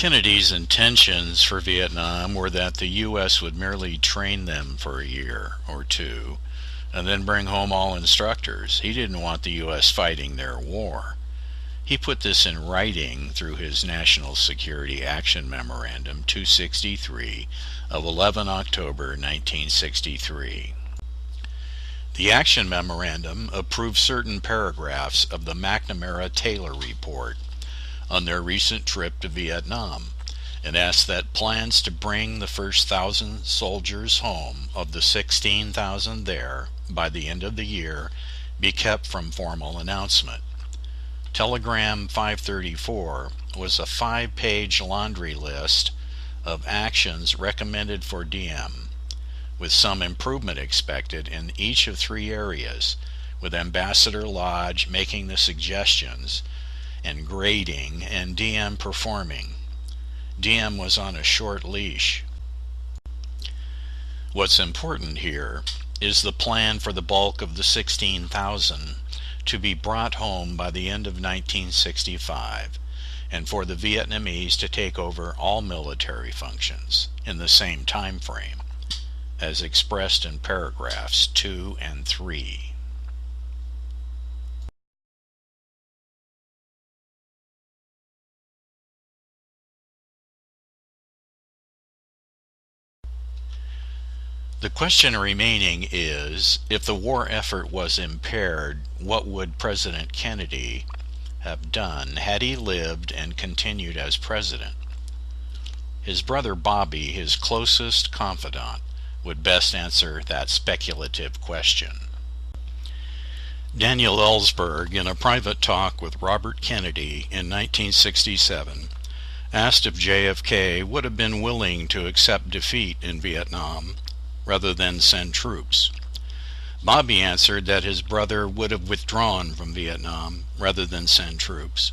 Kennedy's intentions for Vietnam were that the U.S. would merely train them for a year or two and then bring home all instructors. He didn't want the U.S. fighting their war. He put this in writing through his National Security Action Memorandum 263 of 11 October 1963. The Action Memorandum approved certain paragraphs of the McNamara-Taylor Report on their recent trip to Vietnam, and asked that plans to bring the first 1,000 soldiers home of the 16,000 there by the end of the year be kept from formal announcement. Telegram 534 was a 5-page laundry list of actions recommended for Diem, with some improvement expected in each of 3 areas, with Ambassador Lodge making the suggestions and grading and Diem performing. Diem was on a short leash. What's important here is the plan for the bulk of the 16,000 to be brought home by the end of 1965, and for the Vietnamese to take over all military functions in the same time frame, as expressed in paragraphs 2 and 3. The question remaining is, if the war effort was impaired, what would President Kennedy have done had he lived and continued as president? His brother Bobby, his closest confidant, would best answer that speculative question. Daniel Ellsberg, in a private talk with Robert Kennedy in 1967, asked if JFK would have been willing to accept defeat in Vietnam rather than send troops. Bobby answered that his brother would have withdrawn from Vietnam rather than send troops,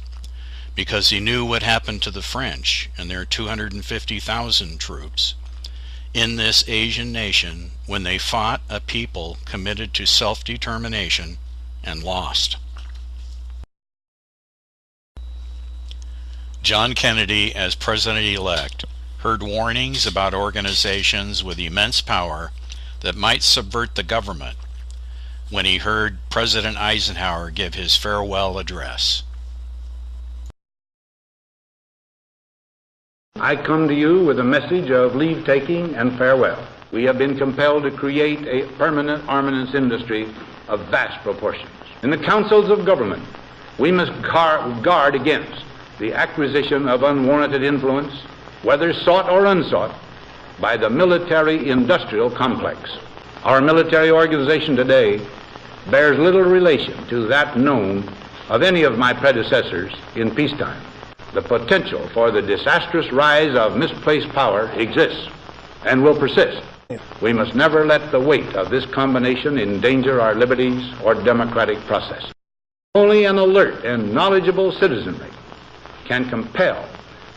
because he knew what happened to the French and their 250,000 troops in this Asian nation when they fought a people committed to self-determination and lost. John Kennedy, as president-elect, heard warnings about organizations with immense power that might subvert the government when he heard President Eisenhower give his farewell address. I come to you with a message of leave-taking and farewell. We have been compelled to create a permanent armaments industry of vast proportions. In the councils of government, we must guard against the acquisition of unwarranted influence, whether sought or unsought, by the military-industrial complex. Our military organization today bears little relation to that known of any of my predecessors in peacetime. The potential for the disastrous rise of misplaced power exists and will persist. We must never let the weight of this combination endanger our liberties or democratic process. Only an alert and knowledgeable citizenry can compel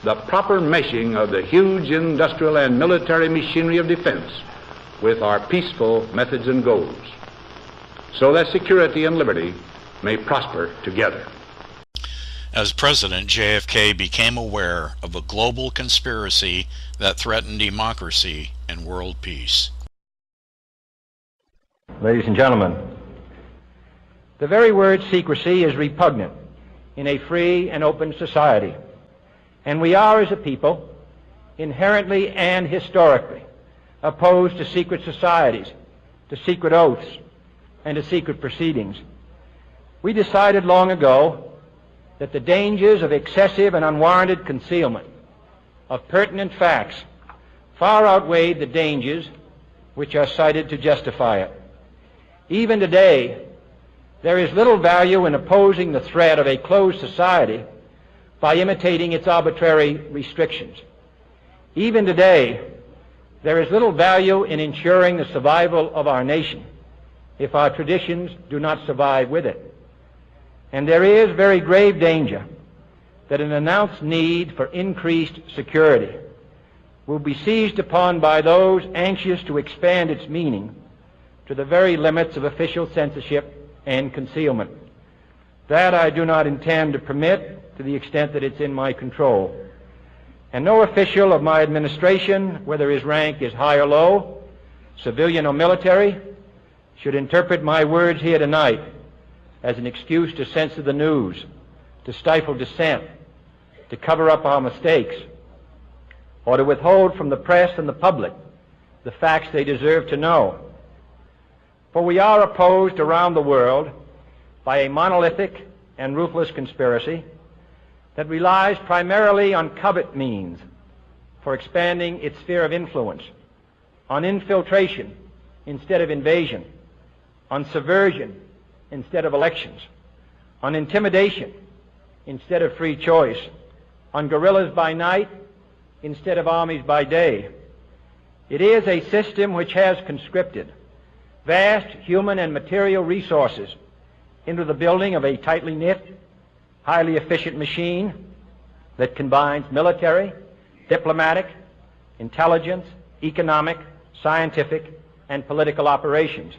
the proper meshing of the huge industrial and military machinery of defense with our peaceful methods and goals, so that security and liberty may prosper together. As president, JFK became aware of a global conspiracy that threatened democracy and world peace. Ladies and gentlemen, the very word secrecy is repugnant in a free and open society. And we are, as a people, inherently and historically opposed to secret societies, to secret oaths, and to secret proceedings. We decided long ago that the dangers of excessive and unwarranted concealment of pertinent facts far outweighed the dangers which are cited to justify it. Even today, there is little value in opposing the threat of a closed society by imitating its arbitrary restrictions. Even today, there is little value in ensuring the survival of our nation if our traditions do not survive with it. And there is very grave danger that an announced need for increased security will be seized upon by those anxious to expand its meaning to the very limits of official censorship and concealment. That I do not intend to permit to the extent that it's in my control. And no official of my administration, whether his rank is high or low, civilian or military, should interpret my words here tonight as an excuse to censor the news, to stifle dissent, to cover up our mistakes, or to withhold from the press and the public the facts they deserve to know. For we are opposed around the world by a monolithic and ruthless conspiracy that relies primarily on covert means for expanding its sphere of influence, on infiltration instead of invasion, on subversion instead of elections, on intimidation instead of free choice, on guerrillas by night instead of armies by day. It is a system which has conscripted vast human and material resources into the building of a tightly knit, highly efficient machine that combines military, diplomatic, intelligence, economic, scientific, and political operations.